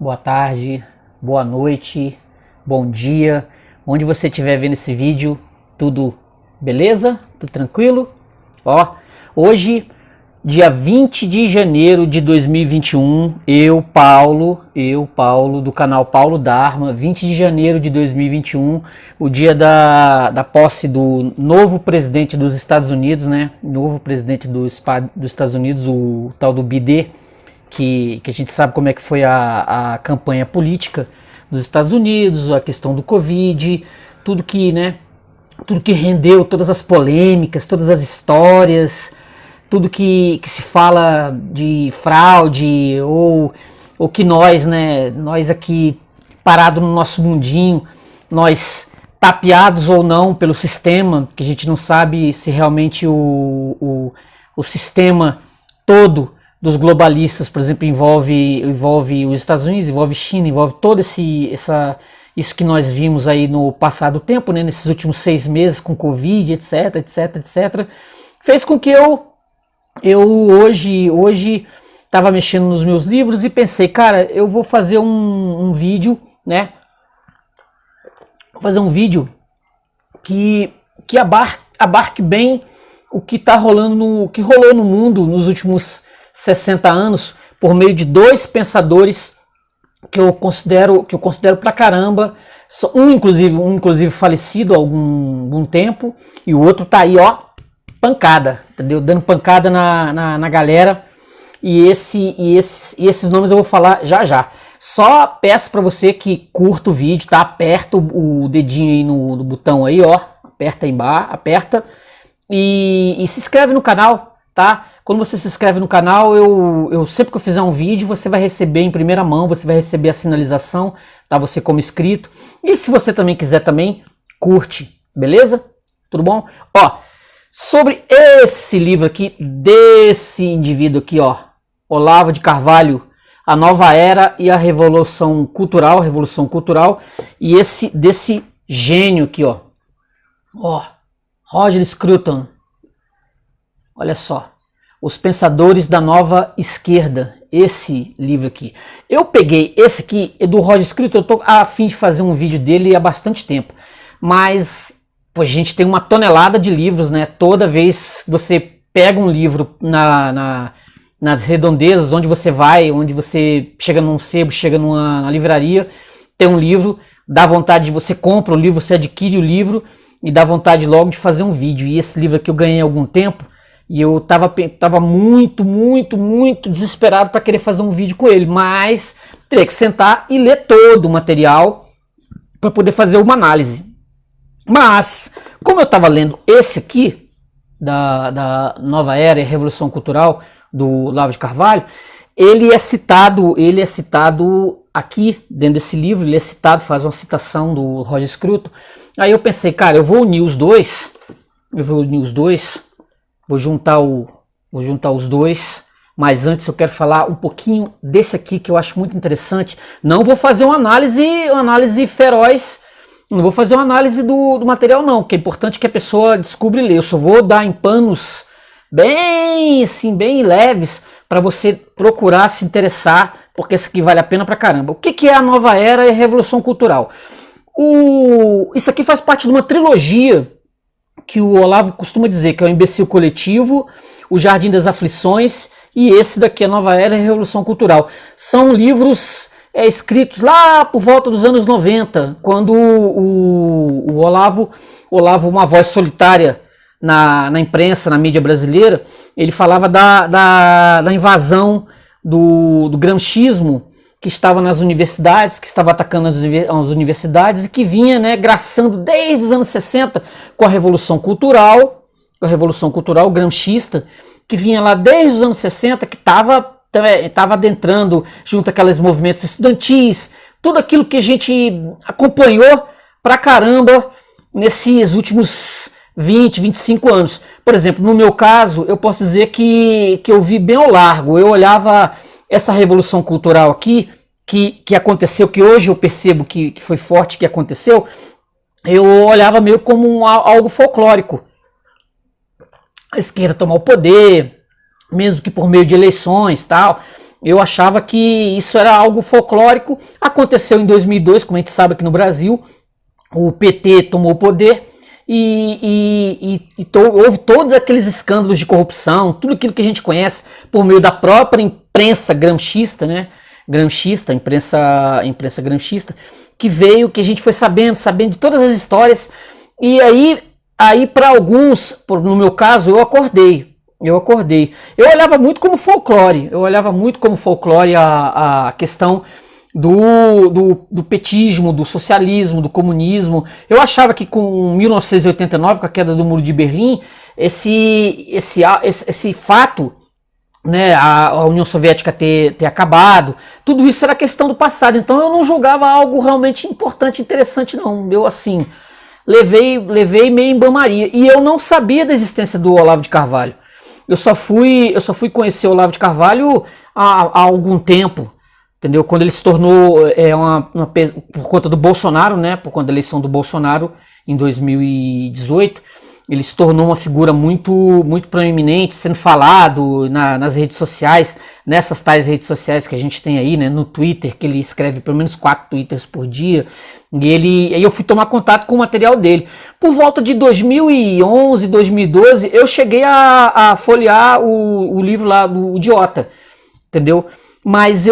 boa tarde, boa noite, bom dia, onde você estiver vendo esse vídeo, tudo beleza? Tudo tranquilo? Ó, hoje, dia 20 de janeiro de 2021, eu, Paulo, do canal Paulo Dharma, 20 de janeiro de 2021, o dia da posse do novo presidente dos Estados Unidos, né? Novo presidente dos Estados Unidos, o tal do Biden, que a gente sabe como é que foi a campanha política dos Estados Unidos, a questão do Covid, tudo que, né, tudo que rendeu, todas as polêmicas, todas as histórias, tudo que se fala de fraude ou que nós, né, nós aqui parado no nosso mundinho, nós tapeados ou não pelo sistema, que a gente não sabe se realmente o sistema todo dos globalistas, por exemplo, envolve os Estados Unidos, envolve China, envolve todo isso que nós vimos aí no passado tempo, né, nesses últimos 6 meses com Covid, etc, fez com que eu hoje estava mexendo nos meus livros e pensei, cara, eu vou fazer um vídeo, né, vou fazer um vídeo que abarque bem o que tá rolando, o que rolou no mundo nos últimos 60 anos, por meio de dois pensadores que eu considero pra caramba, um inclusive falecido há algum tempo, e o outro tá aí, ó, pancada, entendeu? Dando pancada na galera, e esses nomes eu vou falar já. Só peço pra você que curta o vídeo, tá? Aperta o dedinho aí no botão aí, ó, aperta aí embaixo, aperta, e se inscreve no canal, tá? Quando você se inscreve no canal, eu sempre que eu fizer um vídeo, você vai receber em primeira mão, você vai receber a sinalização, tá? Você como inscrito. E se você também quiser também, curte, beleza? Tudo bom? Ó, sobre esse livro aqui, desse indivíduo aqui, ó, Olavo de Carvalho, A Nova Era e a Revolução Cultural, e desse gênio aqui, ó, Roger Scruton. Olha só, Os Pensadores da Nova Esquerda, esse livro aqui. Eu peguei esse aqui, é do Roger Scruton, eu tô a fim de fazer um vídeo dele há bastante tempo, mas pô, a gente tem uma tonelada de livros, né? Toda vez que você pega um livro nas redondezas, onde você vai, onde você chega num sebo, chega na livraria, tem um livro, dá vontade de você compra o livro, você adquire o livro e dá vontade logo de fazer um vídeo. E esse livro aqui eu ganhei há algum tempo, e eu tava muito desesperado para querer fazer um vídeo com ele, mas teria que sentar e ler todo o material para poder fazer uma análise. Mas, como eu estava lendo esse aqui, da Nova Era e Revolução Cultural, do Olavo de Carvalho, ele é citado aqui dentro desse livro, ele é citado, faz uma citação do Roger Scruton. Aí eu pensei, cara, eu vou unir os dois, vou juntar os dois, mas antes eu quero falar um pouquinho desse aqui que eu acho muito interessante. Não vou fazer uma análise feroz, não vou fazer uma análise do material não, que é importante que a pessoa descubra e lê. Eu só vou dar em panos bem leves para você procurar se interessar, porque esse aqui vale a pena pra caramba. O que é a Nova Era e a Revolução Cultural? Isso aqui faz parte de uma trilogia que o Olavo costuma dizer, que é o Imbecil Coletivo, o Jardim das Aflições e esse daqui, a Nova Era e a Revolução Cultural. São livros escritos lá por volta dos anos 90, quando o Olavo, uma voz solitária na imprensa, na mídia brasileira, ele falava da invasão do gramscismo que estava nas universidades, que estava atacando as universidades e que vinha, né, graçando desde os anos 60 com a Revolução Cultural gramscista, que vinha lá desde os anos 60, que estava adentrando junto àqueles movimentos estudantis, tudo aquilo que a gente acompanhou pra caramba nesses últimos 20, 25 anos. Por exemplo, no meu caso, eu posso dizer que eu vi bem ao largo. Eu olhava essa revolução cultural aqui, que aconteceu, que hoje eu percebo que foi forte, que aconteceu, eu olhava meio como algo folclórico. A esquerda tomar o poder, mesmo que por meio de eleições, tal. Eu achava que isso era algo folclórico. Aconteceu em 2002, como a gente sabe aqui no Brasil, o PT tomou o poder houve todos aqueles escândalos de corrupção, tudo aquilo que a gente conhece por meio da própria imprensa gramscista, né? Gramscista, imprensa gramscista, que veio, que a gente foi sabendo de todas as histórias. E aí para alguns, no meu caso, eu acordei. Eu olhava muito como folclore. A questão do petismo, do socialismo, do comunismo. Eu achava que com 1989, com a queda do Muro de Berlim, esse fato, né, a União Soviética ter acabado, tudo isso era questão do passado. Então eu não julgava algo realmente importante, interessante, não. Eu, assim, levei meio em banho-maria. E eu não sabia da existência do Olavo de Carvalho. Eu só fui conhecer o Olavo de Carvalho há algum tempo, entendeu? Quando ele se tornou por conta do Bolsonaro, né? Por conta da eleição do Bolsonaro em 2018, ele se tornou uma figura muito, muito proeminente, sendo falado nas redes sociais, nessas tais redes sociais que a gente tem aí, né? No Twitter, que ele escreve pelo menos 4 twitters por dia. E aí eu fui tomar contato com o material dele. Por volta de 2011, 2012, eu cheguei a folhear o livro lá do Idiota, entendeu? Mas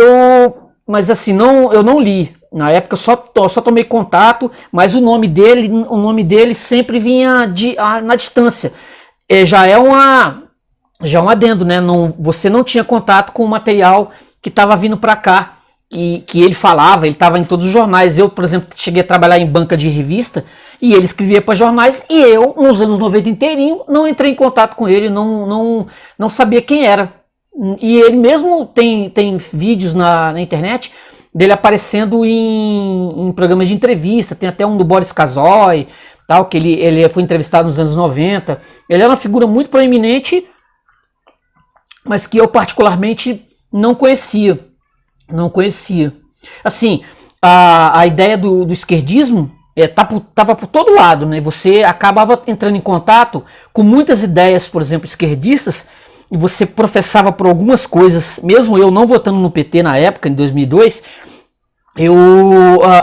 assim, eu não li. Na época eu só tomei contato, mas o nome dele sempre vinha na distância. Já é um adendo, né? Você não tinha contato com o material que estava vindo para cá. Que ele falava, ele estava em todos os jornais. Eu, por exemplo, cheguei a trabalhar em banca de revista e ele escrevia para jornais e eu, nos anos 90 inteirinho, não entrei em contato com ele, não sabia quem era. E ele mesmo tem vídeos na internet dele aparecendo em programas de entrevista, tem até um do Boris Casoy, tal, que ele foi entrevistado nos anos 90. Ele era uma figura muito proeminente, mas que eu particularmente não conhecia. Assim, a ideia do esquerdismo estava por todo lado, né? Você acabava entrando em contato com muitas ideias, por exemplo, esquerdistas, e você professava por algumas coisas, mesmo eu não votando no PT na época, em 2002,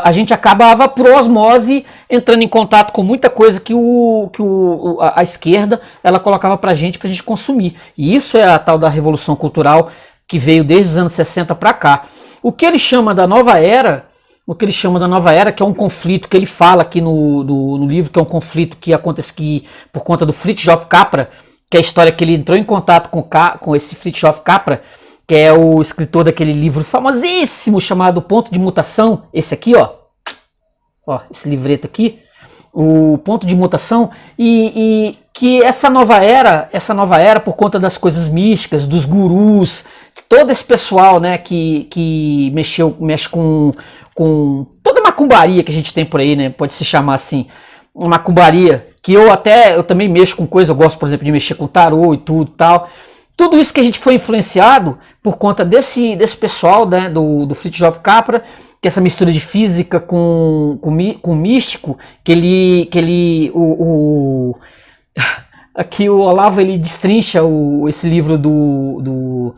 a gente acabava por osmose entrando em contato com muita coisa que a esquerda ela colocava pra gente consumir. E isso é a tal da revolução cultural que veio desde os anos 60 para cá. O que ele chama da nova era, que é um conflito que ele fala aqui no livro, que é um conflito que acontece por conta do Fritjof Capra, que é a história que ele entrou em contato com esse Fritjof Capra, que é o escritor daquele livro famosíssimo chamado Ponto de Mutação, esse aqui, ó, esse livreto aqui, o Ponto de Mutação, e que essa nova era, por conta das coisas místicas, dos gurus, todo esse pessoal, né, que mexe com toda a macumbaria que a gente tem por aí, né, pode se chamar assim, uma macumbaria, que eu também mexo com coisa, eu gosto, por exemplo, de mexer com tarô e tudo tal. Tudo isso que a gente foi influenciado por conta desse pessoal, né, do Fritjof Capra, que é essa mistura de física com místico, aqui o Olavo ele destrincha esse livro do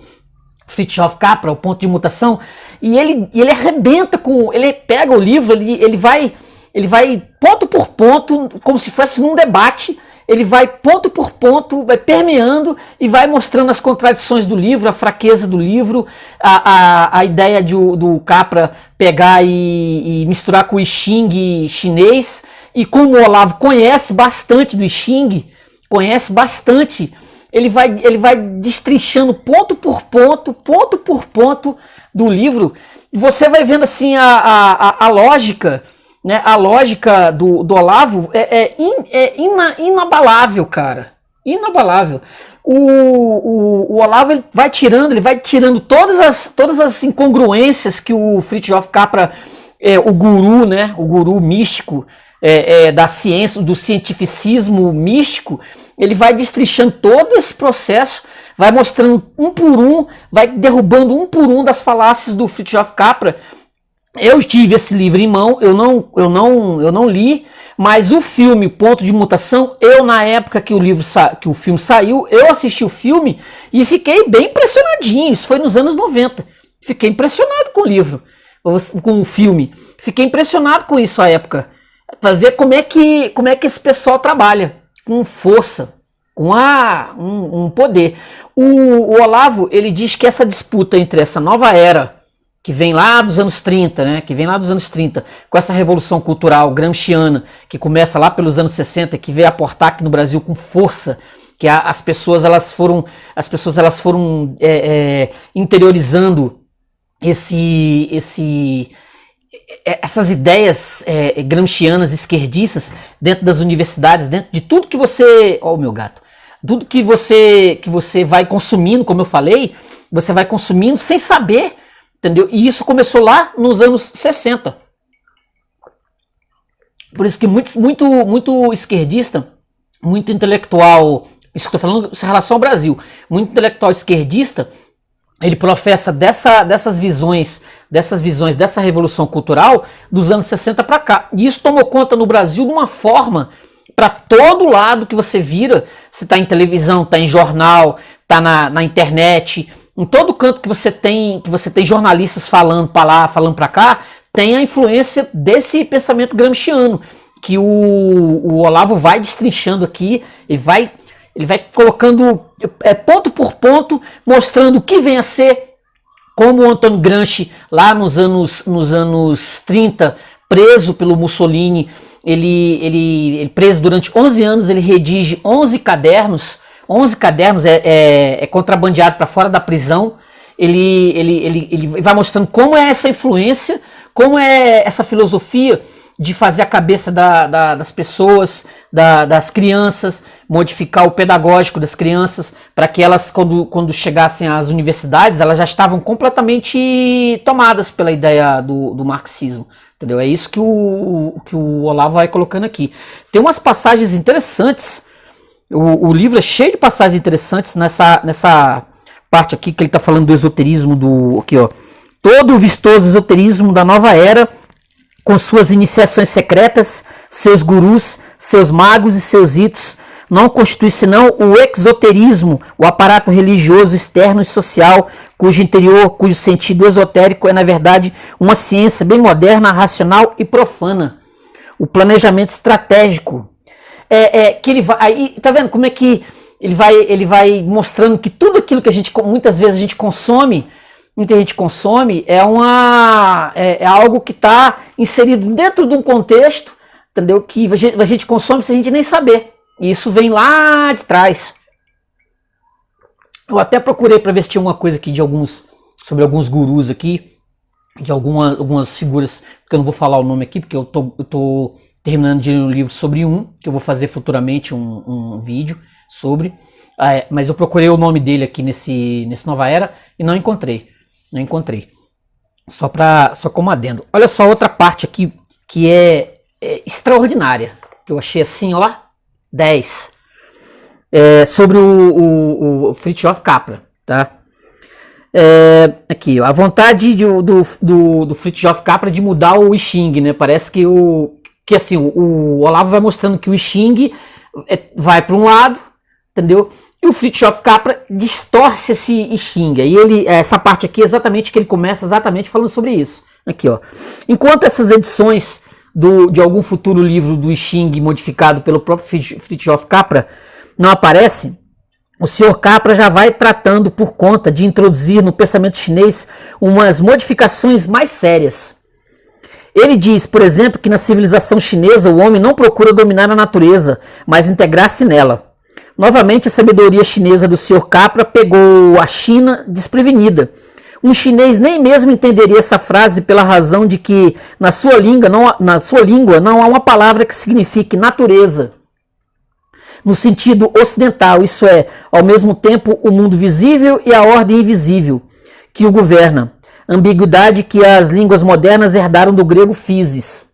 Fritjof Capra, o Ponto de Mutação, e ele arrebenta ele pega o livro, ele vai ponto por ponto, como se fosse num debate, ele vai ponto por ponto, vai permeando e vai mostrando as contradições do livro, a fraqueza do livro, a ideia do Capra pegar e misturar com o I Ching chinês, e como o Olavo conhece bastante do I Ching, ele vai destrinchando ponto por ponto do livro, e você vai vendo assim a lógica, né? A lógica do Olavo é inabalável, cara. Inabalável. O Olavo ele vai tirando todas as incongruências que o Fritjof Capra, o guru, né? O guru místico da ciência, do cientificismo místico, ele vai destrinchando todo esse processo, vai mostrando um por um, vai derrubando um por um das falácias do Fritjof Capra. Eu tive esse livro em mão, eu não li, mas o filme Ponto de Mutação, na época que o filme saiu, eu assisti o filme e fiquei bem impressionadinho. Isso foi nos anos 90. Fiquei impressionado com o livro, com o filme. Fiquei impressionado com isso à época. Para ver como é que esse pessoal trabalha. Com força, com um poder. O Olavo, ele diz que essa disputa entre essa nova era, que vem lá dos anos 30, né? Que vem lá dos anos 30, com essa revolução cultural gramsciana, que começa lá pelos anos 60, que veio aportar aqui no Brasil com força, que as pessoas elas foram interiorizando essas ideias gramscianas, esquerdistas, dentro das universidades, dentro de tudo que você... Ó, o meu gato. Tudo que você vai consumindo, como eu falei, você vai consumindo sem saber, entendeu? E isso começou lá nos anos 60. Por isso que muito esquerdista, muito intelectual, isso que eu estou falando em relação ao Brasil, muito intelectual esquerdista, ele professa dessas visões, dessa revolução cultural dos anos 60 para cá. E isso tomou conta no Brasil de uma forma, para todo lado que você vira, você está em televisão, está em jornal, está na internet, em todo canto que você tem jornalistas falando para lá, falando para cá, tem a influência desse pensamento gramsciano, que o Olavo vai destrinchando aqui, ele vai colocando ponto por ponto, mostrando o que vem a ser, como o Antônio Gramsci, lá nos anos 30, preso pelo Mussolini, ele preso durante 11 anos, ele redige 11 cadernos, é contrabandeado para fora da prisão, ele vai mostrando como é essa influência, como é essa filosofia de fazer a cabeça das pessoas, das crianças, modificar o pedagógico das crianças, para que elas, quando chegassem às universidades, elas já estavam completamente tomadas pela ideia do marxismo. Entendeu? É isso que o Olavo vai colocando aqui. Tem umas passagens interessantes, o livro é cheio de passagens interessantes nessa parte aqui, que ele está falando do esoterismo, aqui, ó, todo o vistoso esoterismo da nova era, com suas iniciações secretas, seus gurus, seus magos e seus ritos, não constitui senão o exoterismo, o aparato religioso externo e social, cujo interior, cujo sentido esotérico é, na verdade, uma ciência bem moderna, racional e profana. O planejamento estratégico. Que ele vai, aí, tá vendo como é que ele vai mostrando que tudo aquilo que muitas vezes a gente consome, muita gente consome, é algo que está inserido dentro de um contexto, entendeu? Que a gente consome sem a gente nem saber. E isso vem lá de trás. Eu até procurei para ver se tinha alguma coisa aqui sobre alguns gurus aqui, de algumas figuras, que eu não vou falar o nome aqui, porque eu tô terminando de ler um livro sobre que eu vou fazer futuramente um vídeo sobre, mas eu procurei o nome dele aqui nesse Nova Era e não encontrei. Só como adendo. Olha só outra parte aqui que é extraordinária, que eu achei assim, ó, 10. Sobre o Fritjof Capra, tá? Aqui, ó, a vontade do Fritjof Capra de mudar o I Ching, né? Parece que assim, o Olavo vai mostrando que o I Ching vai para um lado, entendeu? E o Fritjof Capra distorce esse I Ching. E essa parte aqui exatamente que ele começa exatamente falando sobre isso. Aqui, ó. Enquanto essas edições de algum futuro livro do I Ching modificado pelo próprio Fritjof Capra não aparecem, o Sr. Capra já vai tratando por conta de introduzir no pensamento chinês umas modificações mais sérias. Ele diz, por exemplo, que na civilização chinesa o homem não procura dominar a natureza, mas integrar-se nela. Novamente, a sabedoria chinesa do Sr. Capra pegou a China desprevenida. Um chinês nem mesmo entenderia essa frase pela razão de que na sua língua não há uma palavra que signifique natureza no sentido ocidental, isso é, ao mesmo tempo o mundo visível e a ordem invisível que o governa. Ambiguidade que as línguas modernas herdaram do grego physis.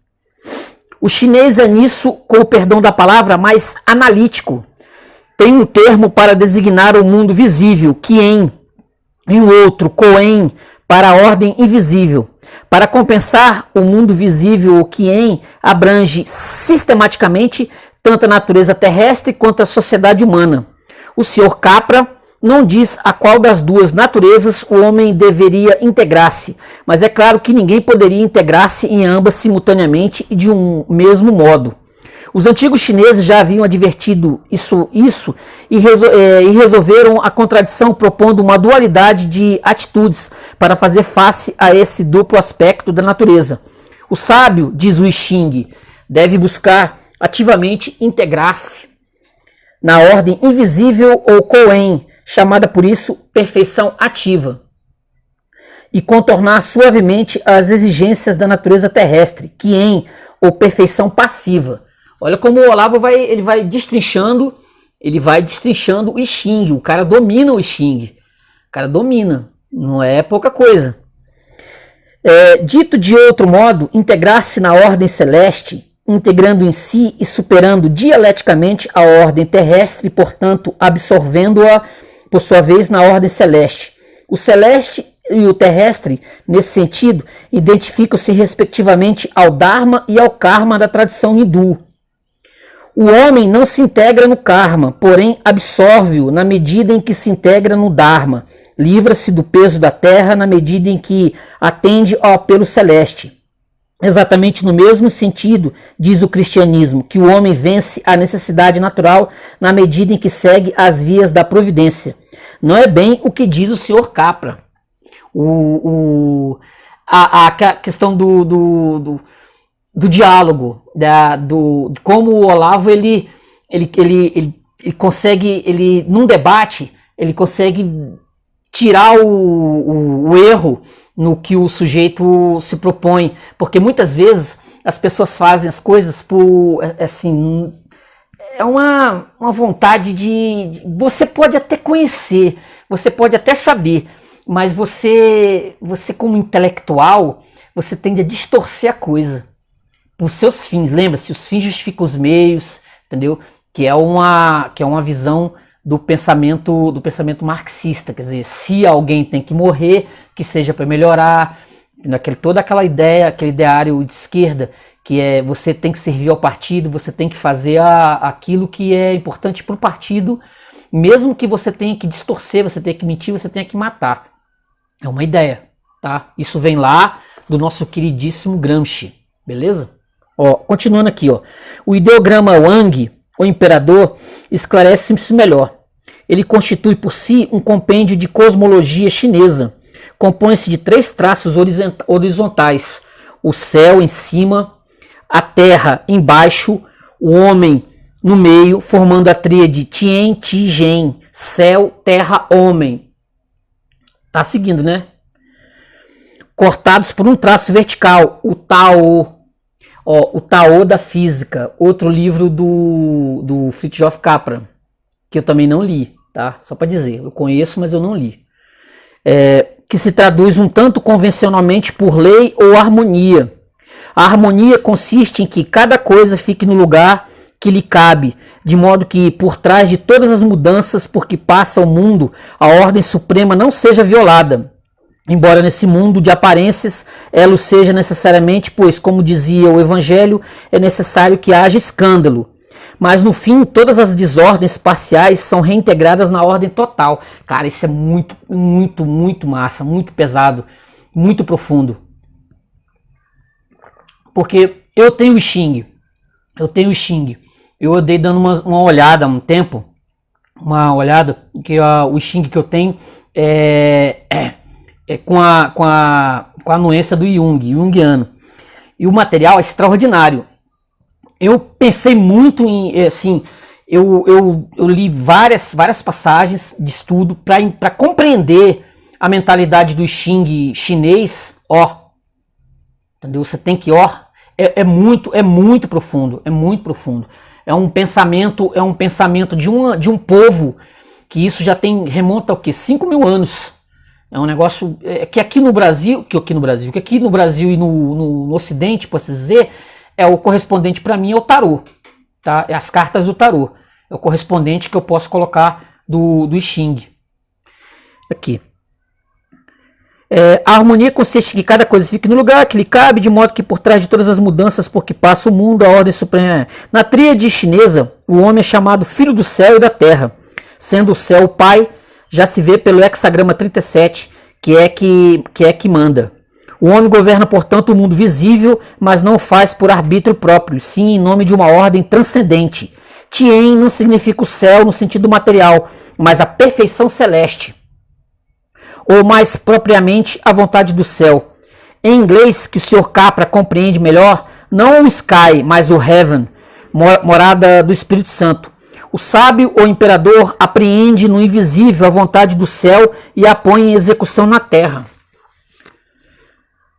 O chinês é nisso, com o perdão da palavra, mais analítico. Tem um termo para designar o mundo visível, Qien, e o outro, Koen, para a ordem invisível. Para compensar o mundo visível, o Qien abrange sistematicamente tanto a natureza terrestre quanto a sociedade humana. O Sr. Capra não diz a qual das duas naturezas o homem deveria integrar-se, mas é claro que ninguém poderia integrar-se em ambas simultaneamente e de um mesmo modo. Os antigos chineses já haviam advertido isso e resolveram a contradição propondo uma dualidade de atitudes para fazer face a esse duplo aspecto da natureza. O sábio, diz o I Ching, deve buscar ativamente integrar-se na ordem invisível ou Koan, chamada por isso perfeição ativa, e contornar suavemente as exigências da natureza terrestre, Quien, ou perfeição passiva. Olha como o Olavo vai destrinchando o I Ching. O cara domina o I Ching. O cara domina. Não é pouca coisa. Dito de outro modo, integrar-se na ordem celeste, integrando em si e superando dialeticamente a ordem terrestre, portanto, absorvendo-a, por sua vez, na ordem celeste. O celeste e o terrestre, nesse sentido, identificam-se respectivamente ao Dharma e ao Karma da tradição hindu. O homem não se integra no karma, porém absorve-o na medida em que se integra no dharma. Livra-se do peso da terra na medida em que atende ao apelo celeste. Exatamente no mesmo sentido, diz o cristianismo, que o homem vence a necessidade natural na medida em que segue as vias da providência. Não é bem o que diz o senhor Capra. A questão do diálogo, de como o Olavo ele consegue, num debate, ele consegue tirar o erro no que o sujeito se propõe, porque muitas vezes as pessoas fazem as coisas por, assim, é uma vontade você pode até conhecer, você pode até saber, mas você como intelectual, você tende a distorcer a coisa por seus fins. Lembra-se, os fins justificam os meios, entendeu? Que é uma visão do pensamento marxista, quer dizer, se alguém tem que morrer, que seja para melhorar, toda aquela ideia, aquele ideário de esquerda, que é você tem que servir ao partido, você tem que fazer aquilo que é importante para o partido, mesmo que você tenha que distorcer, você tenha que mentir, você tenha que matar. É uma ideia, tá? Isso vem lá do nosso queridíssimo Gramsci, beleza? Continuando aqui, o ideograma Wang, o imperador, esclarece-se melhor. Ele constitui por si um compêndio de cosmologia chinesa. Compõe-se de 3 traços horizontais: o céu em cima, a terra embaixo, o homem no meio, formando a tríade Tien, Ti, Gen, céu, terra, homem. Tá seguindo, né? Cortados por um traço vertical, o Tao. O Tao da Física, outro livro do Fritjof Capra, que eu também não li, tá? Só para dizer, eu conheço, mas eu não li. Que se traduz um tanto convencionalmente por lei ou harmonia. A harmonia consiste em que cada coisa fique no lugar que lhe cabe, de modo que, por trás de todas as mudanças por que passa o mundo, a ordem suprema não seja violada. Embora nesse mundo de aparências ela o seja necessariamente, pois, como dizia o Evangelho, é necessário que haja escândalo. Mas no fim, todas as desordens parciais são reintegradas na ordem total. Cara, isso é muito, muito, muito massa, muito pesado, muito profundo. Porque eu tenho o I Ching, eu andei dando uma olhada há um tempo, que o I Ching que eu tenho com a anuência do Jungiano. E o material é extraordinário. Eu pensei muito em, assim, eu li várias passagens de estudo para compreender a mentalidade do I Ching chinês, entendeu? Você tem que, é muito profundo, É um pensamento de um povo que isso já remonta ao quê? 5.000 anos. É um negócio que aqui no Brasil e no Ocidente, posso dizer, é o correspondente para mim é o tarô, tá? É as cartas do tarô. É o correspondente que eu posso colocar do I Ching. Aqui. A harmonia consiste em que cada coisa fique no lugar que lhe cabe, de modo que por trás de todas as mudanças por que passa o mundo, a ordem suprema. Na tríade chinesa, o homem é chamado filho do céu e da terra, sendo o céu o pai, já se vê pelo hexagrama 37, que é que manda. O homem governa, portanto, o mundo visível, mas não o faz por arbítrio próprio, sim em nome de uma ordem transcendente. Tien não significa o céu no sentido material, mas a perfeição celeste, ou mais propriamente a vontade do céu. Em inglês, que o Sr. Capra compreende melhor, não o sky, mas o heaven, morada do Espírito Santo. O sábio ou imperador apreende no invisível a vontade do céu e a põe em execução na terra.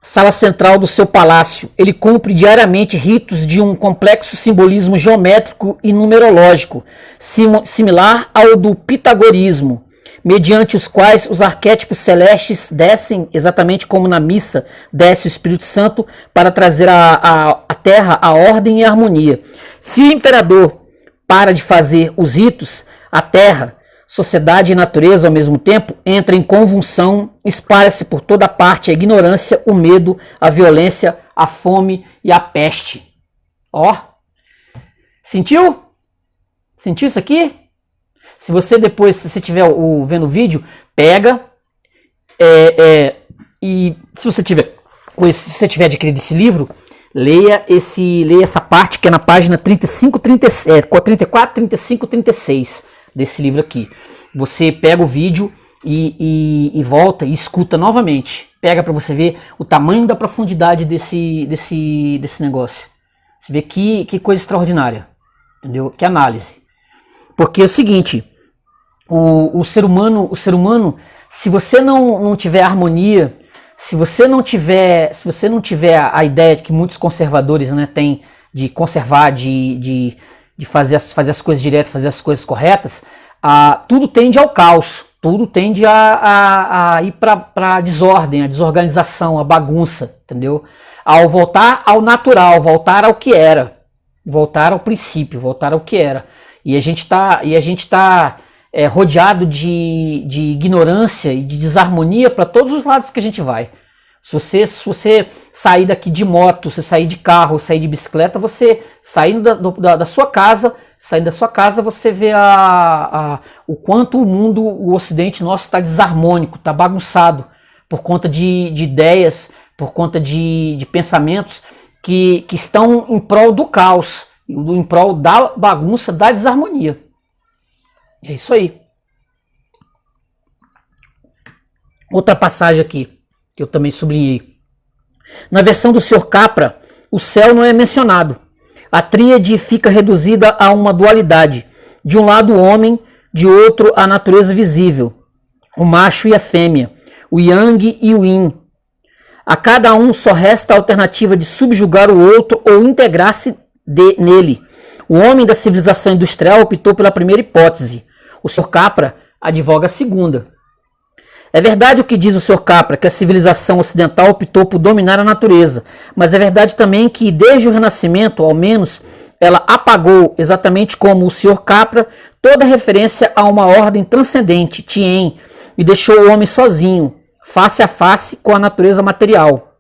Sala central do seu palácio. Ele cumpre diariamente ritos de um complexo simbolismo geométrico e numerológico, similar ao do pitagorismo, mediante os quais os arquétipos celestes descem, exatamente como na missa desce o Espírito Santo, para trazer à terra a ordem e a harmonia. Se o imperador para de fazer os ritos, a terra, sociedade e natureza ao mesmo tempo, entra em convulsão, espalha-se por toda parte a ignorância, o medo, a violência, a fome e a peste. Ó, sentiu? Sentiu isso aqui? Se você depois, se você estiver vendo o vídeo, pega e se você tiver adquirido esse livro, leia essa parte que é na página 34, 35, 36 desse livro aqui. Você pega o vídeo e volta e escuta novamente. Pega para você ver o tamanho da profundidade desse negócio. Você vê que coisa extraordinária, entendeu? Que análise. Porque é o seguinte, o ser humano, se você não tiver harmonia, se você não tiver a ideia que muitos conservadores, né, têm de conservar, de fazer as coisas direto, fazer as coisas corretas, tudo tende ao caos, tudo tende a ir para a desordem, a desorganização, a bagunça, entendeu? Ao voltar ao natural, voltar ao que era, voltar ao princípio, voltar ao que era. E a gente tá rodeado de ignorância e de desarmonia para todos os lados que a gente vai. Se você sair daqui de moto, se sair de carro, sair de bicicleta, você saindo da sua casa, você vê o quanto o mundo, o ocidente nosso está desarmônico, está bagunçado, por conta de ideias, por conta de pensamentos que estão em prol do caos, em prol da bagunça, da desarmonia. É isso aí. Outra passagem aqui, que eu também sublinhei. Na versão do Sr. Capra, o céu não é mencionado. A tríade fica reduzida a uma dualidade. De um lado o homem, de outro a natureza visível, o macho e a fêmea, o yang e o yin. A cada um só resta a alternativa de subjugar o outro ou integrar-se nele. O homem da civilização industrial optou pela primeira hipótese. O Sr. Capra advoga a segunda. É verdade o que diz o Sr. Capra, que a civilização ocidental optou por dominar a natureza, mas é verdade também que desde o Renascimento, ao menos, ela apagou, exatamente como o Sr. Capra, toda referência a uma ordem transcendente, Tien, e deixou o homem sozinho, face a face com a natureza material.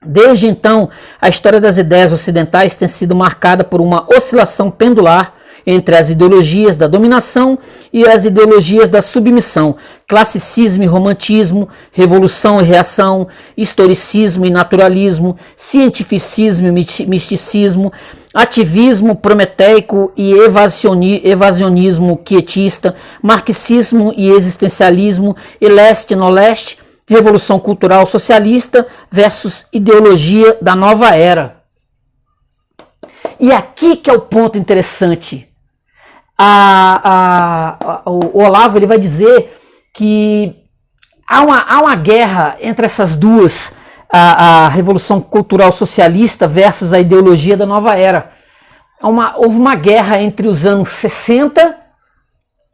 Desde então, a história das ideias ocidentais tem sido marcada por uma oscilação pendular entre as ideologias da dominação e as ideologias da submissão, classicismo e romantismo, revolução e reação, historicismo e naturalismo, cientificismo e misticismo, ativismo prometeico e evasionismo quietista, marxismo e existencialismo, e leste-no-leste, revolução cultural socialista versus ideologia da nova era. E aqui que é o ponto interessante. O Olavo ele vai dizer que há uma guerra entre essas duas, a revolução cultural socialista versus a ideologia da nova era. Houve uma guerra entre os anos 60,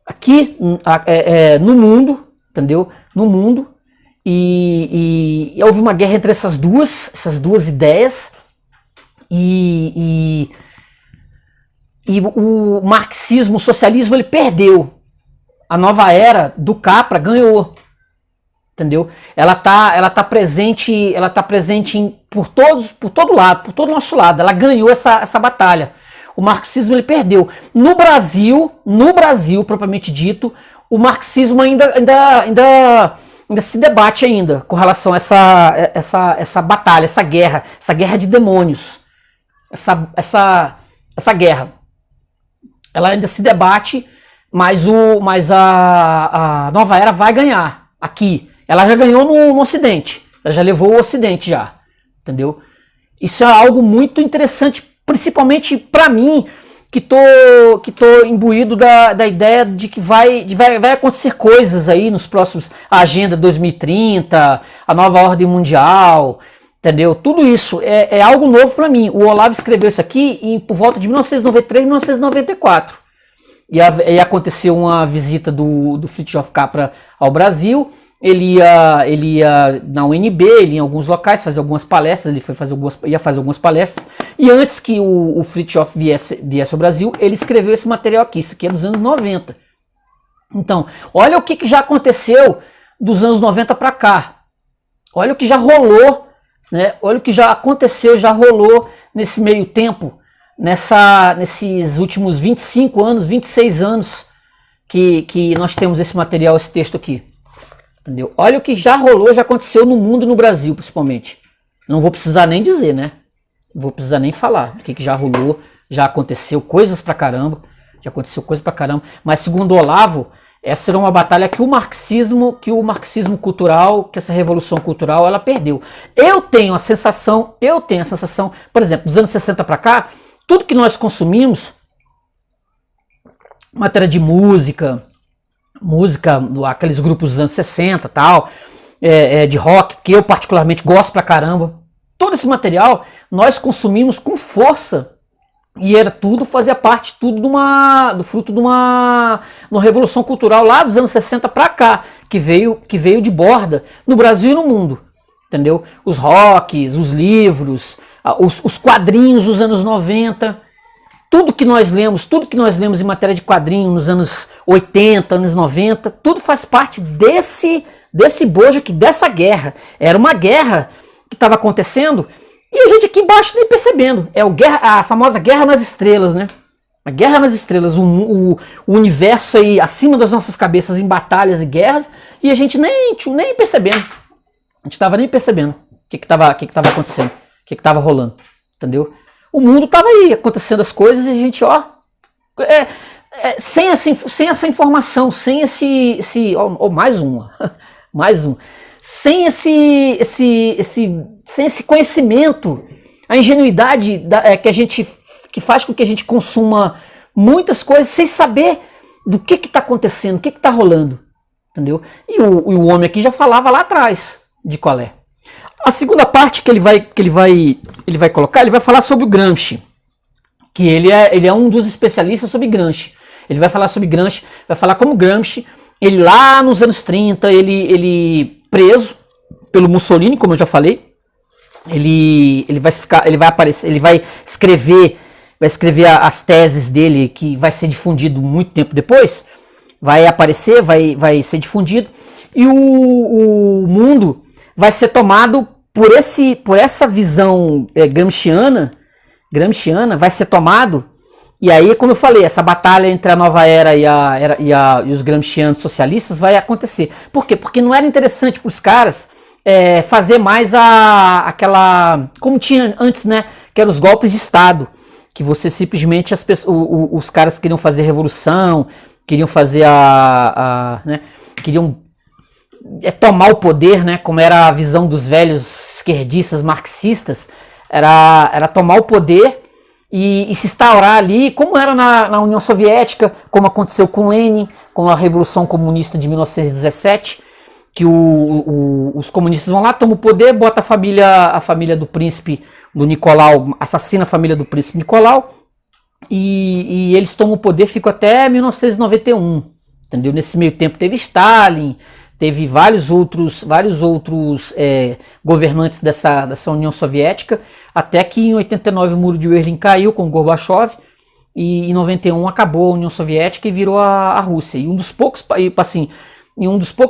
aqui no mundo, entendeu? No mundo, e houve uma guerra entre essas duas ideias, e o marxismo, o socialismo, ele perdeu. A nova era do Capra ganhou, entendeu? Ela tá presente por todo lado, por todo nosso lado. Ela ganhou essa batalha. O marxismo ele perdeu. No Brasil propriamente dito, o marxismo ainda se debate ainda com relação a essa batalha, essa guerra de demônios, essa guerra. Ela ainda se debate, mas a nova era vai ganhar aqui. Ela já ganhou no Ocidente, ela já levou o Ocidente já, entendeu? Isso é algo muito interessante, principalmente para mim, que tô imbuído da ideia de que vai acontecer coisas aí nos próximos, a Agenda 2030, a nova ordem mundial, entendeu? Tudo isso é algo novo para mim. O Olavo escreveu isso aqui por volta de 1993 e 1994. E aconteceu uma visita do Fritjof Capra ao Brasil. Ele ia na UNB, ele ia em alguns locais fazer algumas palestras, ia fazer algumas palestras, e antes que o Fritjof viesse ao Brasil, ele escreveu esse material aqui, isso aqui é dos anos 90. Então, olha o que já aconteceu dos anos 90 para cá, olha o que já rolou, né? Olha o que já aconteceu, já rolou nesse meio tempo, nesses últimos 25 anos, 26 anos que nós temos esse material, esse texto aqui. Entendeu? Olha o que já rolou, já aconteceu no mundo e no Brasil, principalmente. Não vou precisar nem dizer, né? Não vou precisar nem falar o que já rolou, já aconteceu coisas pra caramba, mas segundo o Olavo, essa era uma batalha que o marxismo cultural, que essa revolução cultural, ela perdeu. Eu tenho a sensação, por exemplo, dos anos 60 pra cá, tudo que nós consumimos, matéria de música, aqueles grupos dos anos 60 tal, de rock, que eu particularmente gosto pra caramba. Todo esse material nós consumimos com força. E fazia parte do fruto de uma revolução cultural lá dos anos 60 pra cá, que veio de borda no Brasil e no mundo. Entendeu? Os rocks, os livros, os quadrinhos dos anos 90. Tudo que nós lemos em matéria de quadrinho nos anos 80, anos 90, tudo faz parte desse bojo aqui, dessa guerra. Era uma guerra que estava acontecendo e a gente aqui embaixo nem percebendo. A famosa Guerra nas Estrelas, né? A Guerra nas Estrelas, o universo aí acima das nossas cabeças em batalhas e guerras, e a gente nem percebendo. A gente estava nem percebendo o que estava acontecendo, o que estava rolando, entendeu? O mundo estava aí, acontecendo as coisas, e a gente, sem essa informação, sem sem esse conhecimento, a ingenuidade que faz com que a gente consuma muitas coisas sem saber do que está acontecendo, o que está rolando, entendeu? E o homem aqui já falava lá atrás de qual é. A segunda parte que ele vai colocar, ele vai falar sobre o Gramsci, que ele é um dos especialistas sobre Gramsci. Ele vai falar sobre Gramsci, vai falar como Gramsci, ele lá nos anos 30, ele preso pelo Mussolini, como eu já falei, ele vai escrever as teses dele, que vai ser difundido muito tempo depois, vai ser difundido, e o mundo vai ser tomado por essa visão gramsciana, vai ser tomado, e aí, como eu falei, essa batalha entre a nova era e os gramscianos socialistas vai acontecer. Por quê? Porque não era interessante para os caras fazer mais aquela, como tinha antes, né, que eram os golpes de Estado, que você simplesmente, os caras queriam fazer revolução, queriam fazer né, queriam tomar o poder, né, como era a visão dos velhos esquerdistas marxistas, era tomar o poder e se instaurar ali, como era na União Soviética, como aconteceu com Lenin, com a Revolução Comunista de 1917, que os comunistas vão lá, tomam o poder, bota a família do príncipe, do Nicolau, assassina a família do príncipe Nicolau, e eles tomam o poder, ficam até 1991, entendeu? Nesse meio tempo teve Stalin, teve vários outros governantes dessa União Soviética, até que em 89 o muro de Berlim caiu com o Gorbachev, e em 91 acabou a União Soviética e virou a Rússia. E um dos poucos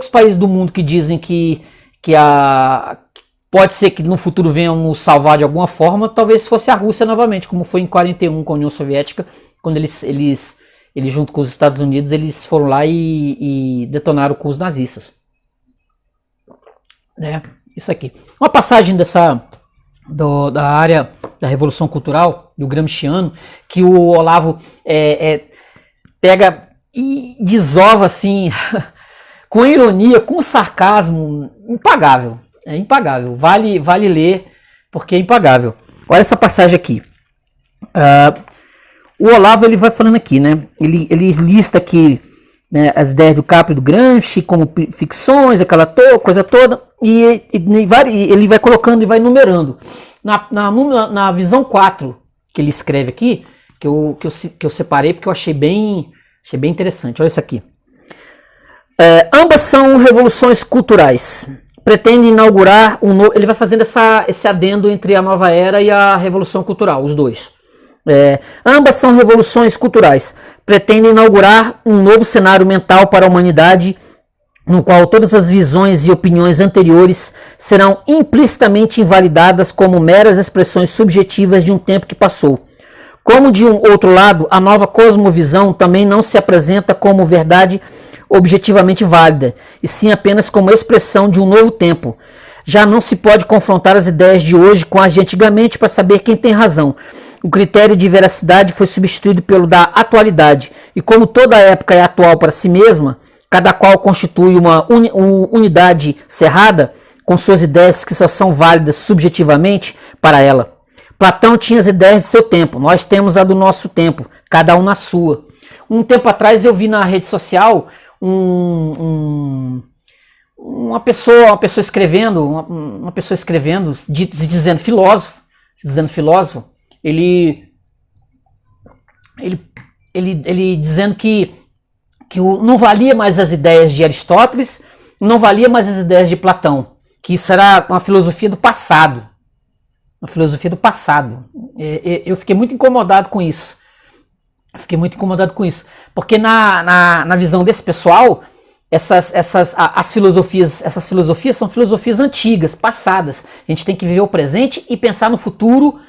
países do mundo que dizem que pode ser que no futuro venham nos salvar de alguma forma, talvez fosse a Rússia novamente, como foi em 41 com a União Soviética, quando eles ele junto com os Estados Unidos, eles foram lá e detonaram com os nazistas. Isso aqui. Uma passagem da área da Revolução Cultural, do Gramsciano, que o Olavo pega e desova assim, com ironia, com sarcasmo, impagável. É impagável. Vale ler, porque é impagável. Olha essa passagem aqui. O Olavo, ele vai falando aqui, né? Ele lista aqui, né, as ideias do Capri e do Gramsci como ficções, aquela coisa toda, e ele vai colocando e vai numerando. Na visão 4 que ele escreve aqui, que eu separei porque eu achei bem interessante. Olha isso aqui. Ambas são revoluções culturais. Pretende inaugurar um novo... Ele vai fazendo esse adendo entre a nova era e a revolução cultural, os dois. Ambas são revoluções culturais. Pretende inaugurar um novo cenário mental para a humanidade, no qual todas as visões e opiniões anteriores serão implicitamente invalidadas como meras expressões subjetivas de um tempo que passou. Como de um outro lado, a nova cosmovisão também não se apresenta como verdade objetivamente válida, e sim apenas como expressão de um novo tempo. Já não se pode confrontar as ideias de hoje com as de antigamente para saber quem tem razão. O critério de veracidade foi substituído pelo da atualidade, e como toda época é atual para si mesma, cada qual constitui uma unidade cerrada, com suas ideias que só são válidas subjetivamente para ela. Platão tinha as ideias de seu tempo, nós temos a do nosso tempo, cada um na sua. Um tempo atrás eu vi na rede social uma pessoa escrevendo, dizendo filósofo, ele dizendo que não valia mais as ideias de Aristóteles, não valia mais as ideias de Platão, que isso era uma filosofia do passado. Uma filosofia do passado. Eu fiquei muito incomodado com isso. Porque na visão desse pessoal, essas filosofias são filosofias antigas, passadas. A gente tem que viver o presente e pensar no futuro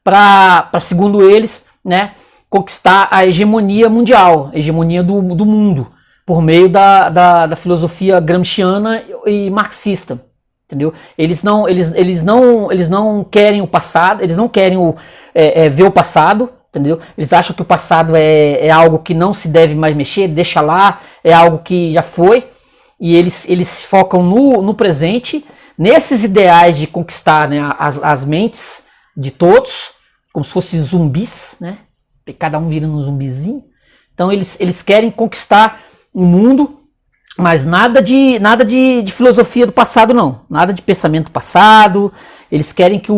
para, segundo eles, né, conquistar a hegemonia mundial, a hegemonia do mundo, por meio da filosofia gramsciana e marxista. Entendeu? Eles não querem o passado, eles não querem ver o passado, entendeu? Eles acham que o passado é algo que não se deve mais mexer, deixa lá, é algo que já foi, e eles focam no presente, nesses ideais de conquistar, né, as mentes de todos, como se fossem zumbis, né? E cada um vira um zumbizinho. Então eles querem conquistar o mundo, mas nada de filosofia do passado, não. Nada de pensamento passado. Eles querem que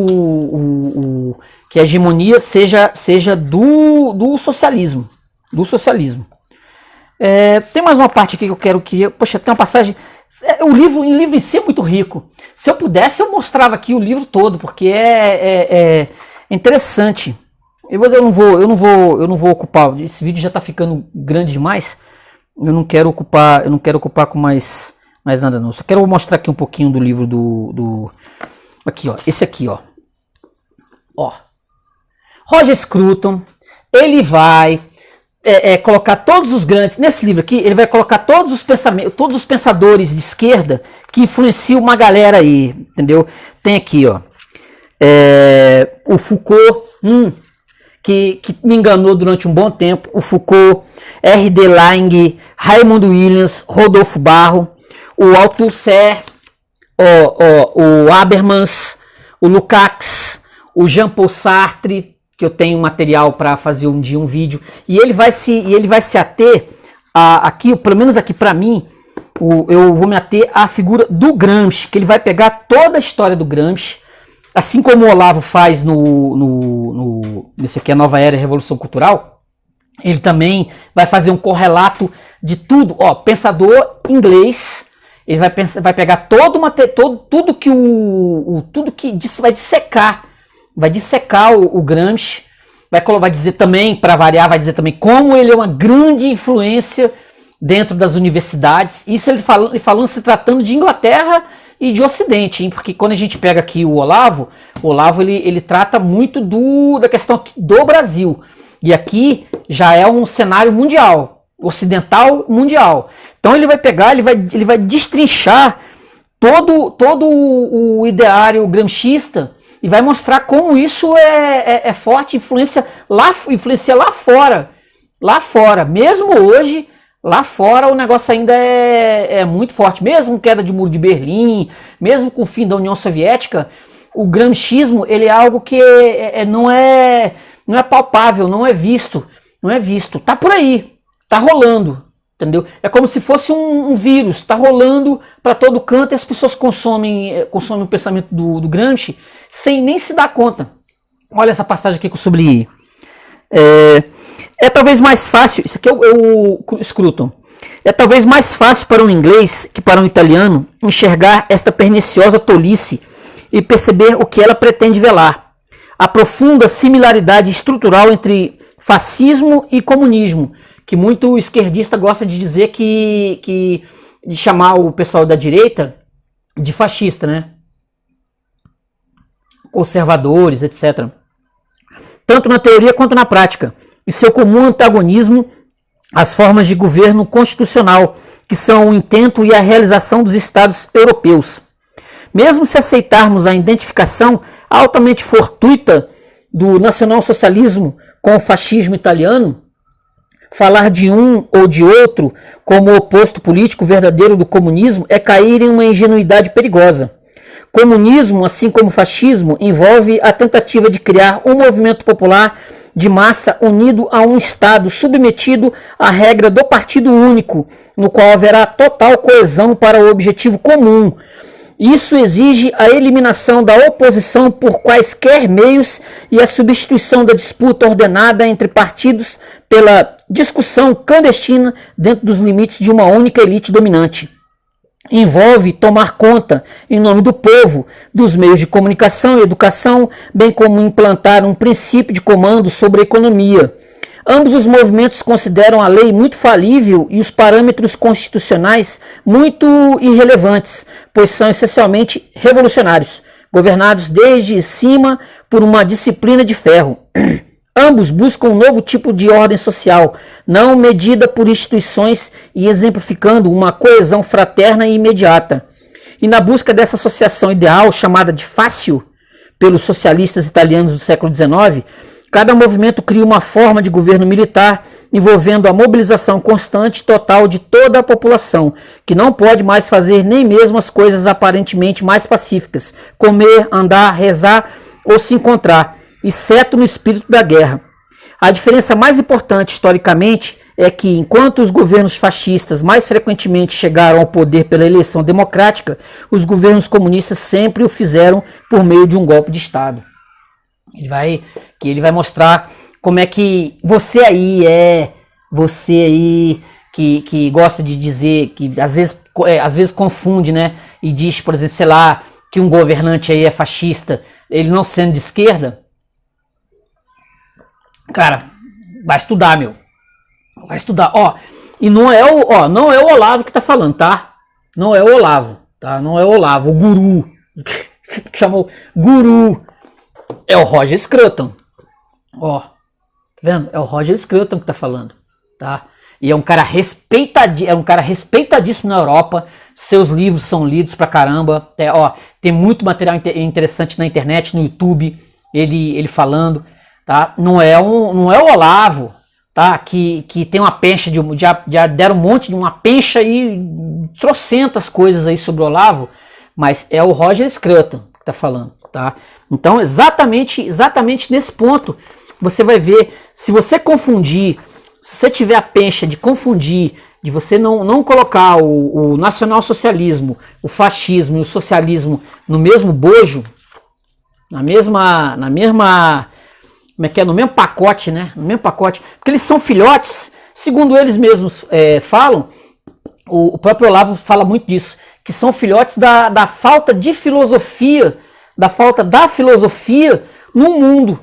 que a hegemonia seja do socialismo. Do socialismo. Tem mais uma parte aqui que eu quero que... Poxa, tem uma passagem... O livro em si é muito rico. Se eu pudesse, eu mostrava aqui o livro todo, porque é interessante. Mas eu não vou ocupar. Esse vídeo já está ficando grande demais. Eu não quero ocupar com mais nada não. Só quero mostrar aqui um pouquinho do livro do aqui, ó. Esse aqui, ó. Roger Scruton, ele vai colocar todos os grandes nesse livro aqui. Ele vai colocar todos os pensadores de esquerda que influenciam uma galera aí, entendeu? Tem aqui, ó, o Foucault, que me enganou durante um bom tempo, o Foucault, R.D. Laing, Raymond Williams, Rodolfo Barro, o Althusser, o Habermas, o Lukács, o Jean-Paul Sartre, que eu tenho material para fazer um dia um vídeo, e ele vai se ater aqui, pelo menos aqui para mim, eu vou me ater à figura do Gramsci, que ele vai pegar toda a história do Gramsci, assim como o Olavo faz nesse aqui, a Nova Era e Revolução Cultural. Ele também vai fazer um correlato de tudo. Pensador inglês, ele vai pegar tudo que vai dissecar o Gramsci, vai dizer também, para variar, vai dizer também como ele é uma grande influência dentro das universidades. Isso ele falando se tratando de Inglaterra e de Ocidente, hein? Porque quando a gente pega aqui o Olavo ele trata muito da questão do Brasil. E aqui já é um cenário mundial, ocidental mundial. Então ele vai pegar, ele vai destrinchar todo o ideário gramscista e vai mostrar como isso é forte, influencia lá fora. Lá fora, mesmo hoje, lá fora o negócio ainda é muito forte. Mesmo com queda de muro de Berlim, mesmo com o fim da União Soviética, o gramscismo ele é algo que não é palpável, não é visto. Tá por aí, tá rolando. Entendeu? É como se fosse um vírus, está rolando para todo canto e as pessoas consomem o pensamento do Gramsci sem nem se dar conta. Olha essa passagem aqui que eu sublinhei. É talvez mais fácil, isso aqui é o Scruton, é talvez mais fácil para um inglês que para um italiano enxergar esta perniciosa tolice e perceber o que ela pretende velar. A profunda similaridade estrutural entre fascismo e comunismo, que muito esquerdista gosta de dizer de chamar o pessoal da direita de fascista, né? Conservadores, etc. Tanto na teoria quanto na prática. E seu comum antagonismo às formas de governo constitucional, que são o intento e a realização dos Estados europeus. Mesmo se aceitarmos a identificação altamente fortuita do nacionalsocialismo com o fascismo italiano, falar de um ou de outro como o oposto político verdadeiro do comunismo é cair em uma ingenuidade perigosa. Comunismo, assim como fascismo, envolve a tentativa de criar um movimento popular de massa unido a um Estado submetido à regra do partido único, no qual haverá total coesão para o objetivo comum. Isso exige a eliminação da oposição por quaisquer meios e a substituição da disputa ordenada entre partidos pela discussão clandestina dentro dos limites de uma única elite dominante. Envolve tomar conta, em nome do povo, dos meios de comunicação e educação, bem como implantar um princípio de comando sobre a economia. Ambos os movimentos consideram a lei muito falível e os parâmetros constitucionais muito irrelevantes, pois são essencialmente revolucionários, governados desde cima por uma disciplina de ferro. Ambos buscam um novo tipo de ordem social, não medida por instituições e exemplificando uma coesão fraterna e imediata. E na busca dessa associação ideal, chamada de fácil pelos socialistas italianos do século XIX, cada movimento cria uma forma de governo militar envolvendo a mobilização constante e total de toda a população, que não pode mais fazer nem mesmo as coisas aparentemente mais pacíficas, comer, andar, rezar ou se encontrar, exceto no espírito da guerra. A diferença mais importante historicamente é que, enquanto os governos fascistas mais frequentemente chegaram ao poder pela eleição democrática, os governos comunistas sempre o fizeram por meio de um golpe de Estado. Ele vai mostrar como é que você aí que gosta de dizer, que às vezes confunde, né? E diz, por exemplo, sei lá, que um governante aí é fascista, ele não sendo de esquerda. Cara, vai estudar, meu. Vai estudar. E não é o Olavo que tá falando, tá? Não é o Olavo, tá? Não é o Olavo, o guru. Que chamou guru. É o Roger Scruton. Tá vendo? É o Roger Scruton que tá falando, tá? E é um cara respeitadíssimo na Europa. Seus livros são lidos pra caramba. Tem muito material interessante na internet, no YouTube, ele falando, tá? Não é o Olavo, tá? Que tem uma pencha já deram um monte de uma pencha aí, trocentas coisas aí sobre o Olavo, mas é o Roger Scruton que tá falando, tá? Então, exatamente nesse ponto, você vai ver, se você tiver a pencha de confundir, de você não colocar o nacionalsocialismo, o fascismo e o socialismo no mesmo bojo, no mesmo pacote, né? No mesmo pacote, porque eles são filhotes, segundo eles mesmos falam, o próprio Olavo fala muito disso, que são filhotes da falta de filosofia, da falta da filosofia no mundo,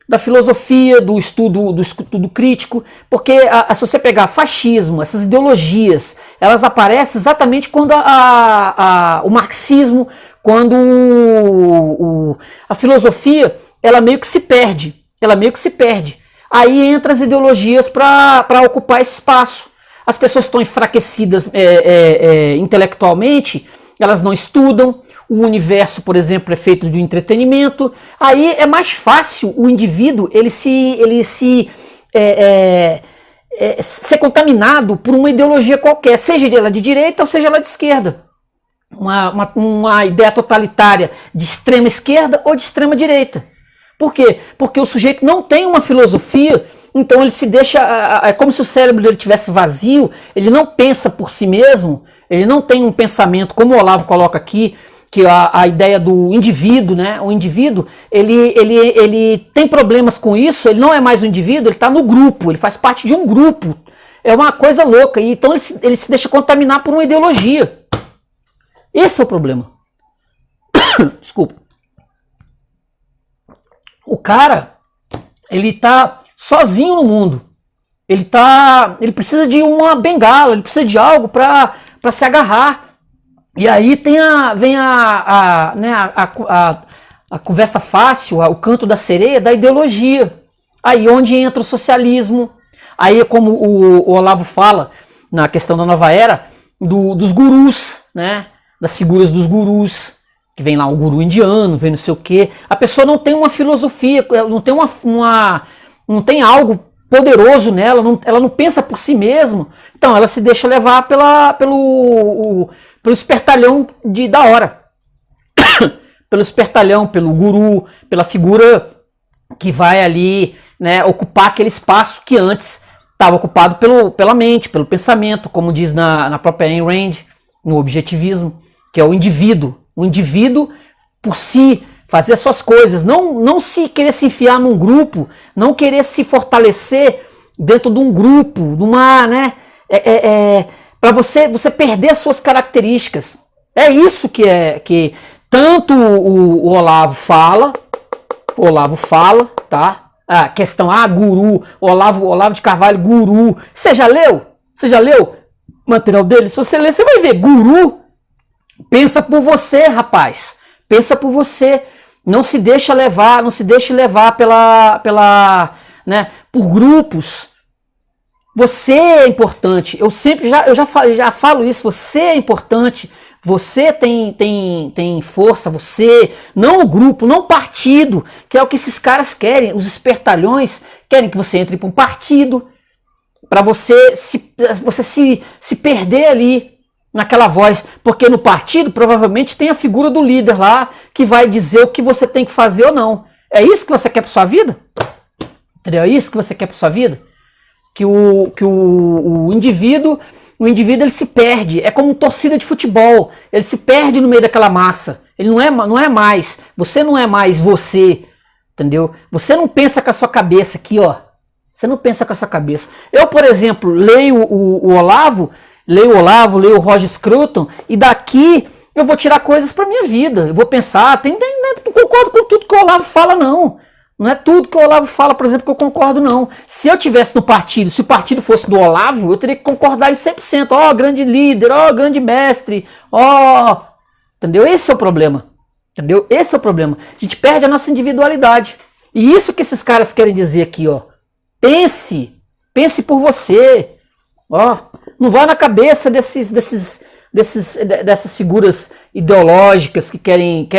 da filosofia, do estudo crítico, porque se você pegar fascismo, essas ideologias, elas aparecem exatamente quando o marxismo, quando a filosofia, ela meio que se perde. aí entra as ideologias para ocupar esse espaço. As pessoas estão enfraquecidas intelectualmente, elas não estudam, o universo, por exemplo, é feito de entretenimento, aí é mais fácil o indivíduo ser contaminado por uma ideologia qualquer, seja ela de direita ou seja ela de esquerda. Uma ideia totalitária de extrema esquerda ou de extrema direita. Por quê? Porque o sujeito não tem uma filosofia, então ele se deixa, é como se o cérebro dele tivesse vazio, ele não pensa por si mesmo, ele não tem um pensamento, como o Olavo coloca aqui, que a ideia do indivíduo, né? O indivíduo, ele tem problemas com isso, ele não é mais um indivíduo, ele está no grupo, ele faz parte de um grupo. É uma coisa louca, e então ele se deixa contaminar por uma ideologia. Esse é o problema. Desculpa. O cara, ele tá sozinho no mundo. Ele precisa de uma bengala, ele precisa de algo para se agarrar. E aí vem a conversa fácil, o canto da sereia da ideologia. Aí onde entra o socialismo. Aí como o Olavo fala na questão da nova era, dos gurus, né? Das figuras dos gurus, que vem lá um guru indiano, vem não sei o quê. A pessoa não tem uma filosofia, não tem não tem algo poderoso nela, ela não pensa por si mesma. Então ela se deixa levar pelo espertalhão da hora. Pelo espertalhão, pelo guru, pela figura que vai ali, né, ocupar aquele espaço que antes estava ocupado pela mente, pelo pensamento, como diz na própria Ayn Rand, no objetivismo, que é o indivíduo. O indivíduo por si, fazer as suas coisas, não se querer se enfiar num grupo, não querer se fortalecer dentro de um grupo, né? Para você perder as suas características. É isso que tanto o Olavo fala, tá? A questão, guru, Olavo de Carvalho, guru. Você já leu? Você já leu o material dele? Se você ler, você vai ver, guru. Pensa por você, rapaz. Pensa por você. Não se deixa levar, né, por grupos. Você é importante. Eu já falo isso. Você é importante. Você tem força. Você, não o grupo, não o partido, que é o que esses caras querem. Os espertalhões querem que você entre para um partido, para você se perder ali naquela voz, porque no partido provavelmente tem a figura do líder lá que vai dizer o que você tem que fazer ou não. É isso que você quer para sua vida? Entendeu? É isso que você quer para sua vida? Que o indivíduo ele se perde. É como torcida de futebol. Ele se perde no meio daquela massa. Ele não é mais. Você não é mais você. Entendeu? Você não pensa com a sua cabeça aqui, ó. Você não pensa com a sua cabeça. Eu, por exemplo, leio o Olavo, leio o Roger Scruton, e daqui eu vou tirar coisas para minha vida. Eu vou pensar, não concordo com tudo que o Olavo fala, não. Não é tudo que o Olavo fala, por exemplo, que eu concordo, não. Se eu tivesse no partido, se o partido fosse do Olavo, eu teria que concordar em 100%. Ó, grande líder, ó, grande mestre, ó. Entendeu? Esse é o problema. Entendeu? Esse é o problema. A gente perde a nossa individualidade. E isso que esses caras querem dizer aqui, ó. Pense por você. Ó, não vai na cabeça dessas figuras ideológicas que querem,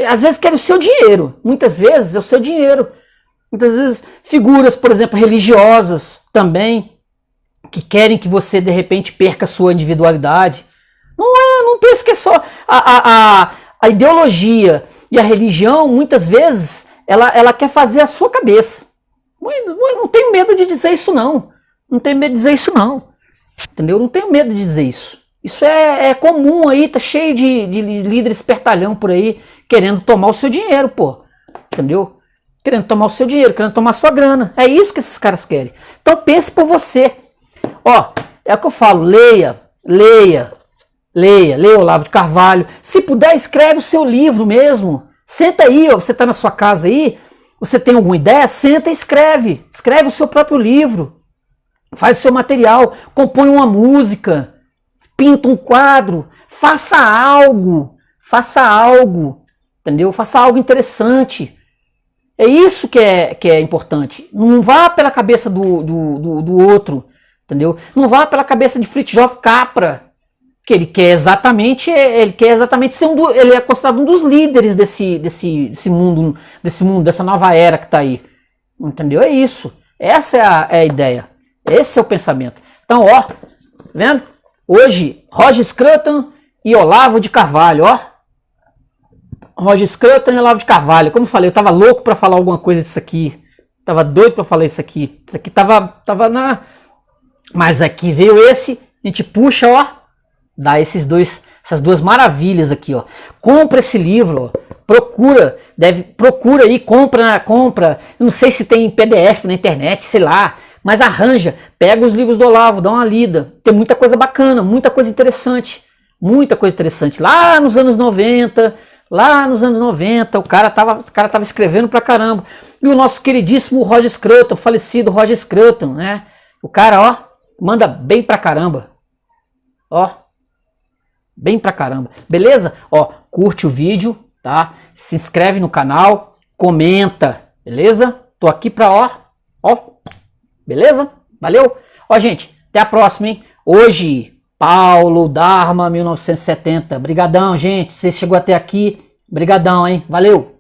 às vezes querem o seu dinheiro, muitas vezes é o seu dinheiro, muitas vezes figuras, por exemplo, religiosas também, que querem que você de repente perca a sua individualidade. Não pense que é só a ideologia e a religião, muitas vezes ela quer fazer a sua cabeça. Não tenho medo de dizer isso, não. Não tenho medo de dizer isso, não. Entendeu? Não tenho medo de dizer isso. Isso é comum aí, tá cheio de líder espertalhão por aí, querendo tomar o seu dinheiro, pô. Entendeu? Querendo tomar o seu dinheiro, querendo tomar a sua grana. É isso que esses caras querem. Então pense por você. Ó, é o que eu falo, leia Olavo de Carvalho. Se puder, escreve o seu livro mesmo. Senta aí, ó, você tá na sua casa aí, você tem alguma ideia? Senta e escreve. Escreve o seu próprio livro. Faz o seu material, compõe uma música, pinta um quadro, faça algo, entendeu? Faça algo interessante. É isso que é importante. Não vá pela cabeça do outro, entendeu? Não vá pela cabeça de Fritjof Capra, que ele quer exatamente ser ele é considerado um dos líderes desse mundo, dessa nova era que está aí, entendeu? É isso. Essa é a ideia. Esse é o pensamento. Então, ó, tá vendo? Hoje, Roger Scruton e Olavo de Carvalho, ó. Roger Scruton e Olavo de Carvalho. Como eu falei, eu tava louco para falar alguma coisa disso aqui. Tava doido para falar isso aqui. Isso aqui tava na... Mas aqui veio esse, a gente puxa, ó, dá essas duas maravilhas aqui, ó. Compra esse livro, ó. Procura aí, compra. Eu não sei se tem PDF na internet, sei lá. Mas arranja, pega os livros do Olavo, dá uma lida. Tem muita coisa bacana, muita coisa interessante. Muita coisa interessante. Lá nos anos 90, o cara tava escrevendo pra caramba. E o nosso queridíssimo Roger Scruton, falecido Roger Scruton, né? O cara, ó, manda bem pra caramba. Ó, bem pra caramba. Beleza? Ó, curte o vídeo, tá? Se inscreve no canal, comenta, beleza? Tô aqui pra, ó, beleza? Valeu? Ó, gente, até a próxima, hein? Hoje, Paulo Dharma, 1970. Brigadão, gente. Você chegou até aqui. Brigadão, hein? Valeu!